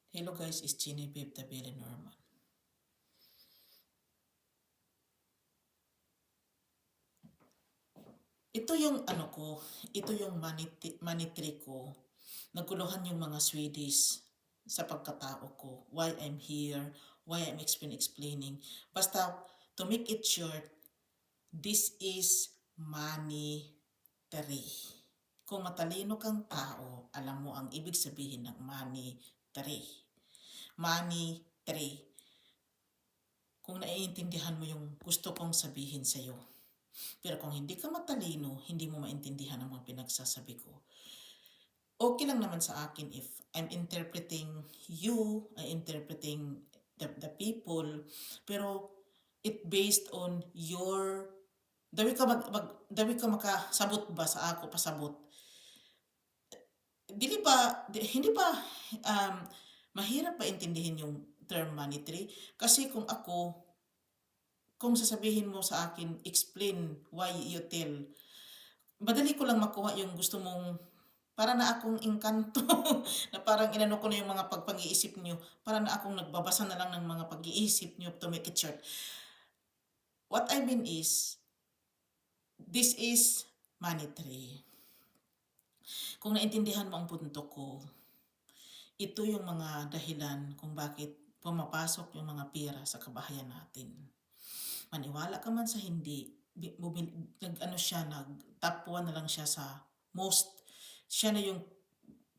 Hello guys, it's Chini Babe Tabele Norman. Ito yung ito yung money trick ko. Naguluhan yung mga Swedish sa pagkatao ko. Why I'm here, why I'm explaining. Basta, to make it short, this is money tree. Kung matalino kang tao, alam mo ang ibig sabihin ng money tree. Money tree. Kung naiintindihan mo yung gusto kong sabihin sa'yo. Pero kung hindi ka matalino, hindi mo maintindihan ang mga pinagsasabi ko. Okay lang naman sa akin if I'm interpreting you, I'm interpreting the people, pero it based on your dawi ka makasabot ba sa ako pasabot. Hindi pa mahirap pa intindihin yung term monetary kasi kung sasabihin mo sa akin, explain why you tell, madali ko lang makuha yung gusto mong, para na akong engkanto, na parang inano ko na yung mga pag-iisip nyo, para na akong nagbabasa na lang ng mga pag-iisip nyo to make it short. What I mean is, this is monetary. Kung naintindihan mo ang punto ko, ito yung mga dahilan kung bakit pumapasok yung mga pera sa kabahayan natin. Maniwala ka man sa hindi, top 1 na lang siya sa most, siya na yung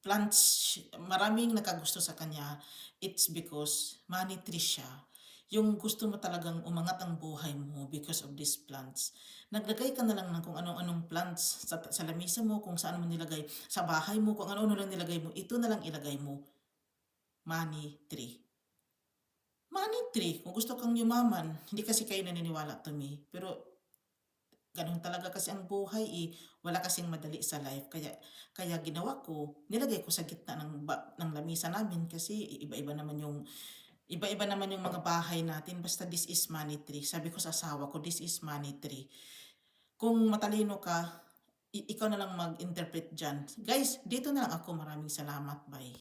plants, maraming nakagusto sa kanya. It's because monetary siya. Yung gusto mo talagang umangat ang buhay mo because of these plants. Naglagay ka na lang ng kung anong plants sa lamisa mo, kung saan mo nilagay, sa bahay mo, kung ano lang nilagay mo, ito na lang ilagay mo. Money tree. Money tree. Kung gusto kang yumaman, hindi kasi kayo naniniwala to me. Pero ganun talaga kasi ang buhay eh. Wala kasing madali sa life. Kaya ginawa ko, nilagay ko sa gitna ng lamisa namin kasi iba-iba naman yung mga bahay natin. Basta this is money tree. Sabi ko sa asawa ko, this is money tree. Kung matalino ka, ikaw na lang mag-interpret dyan. Guys, dito na lang ako. Maraming salamat. Bye.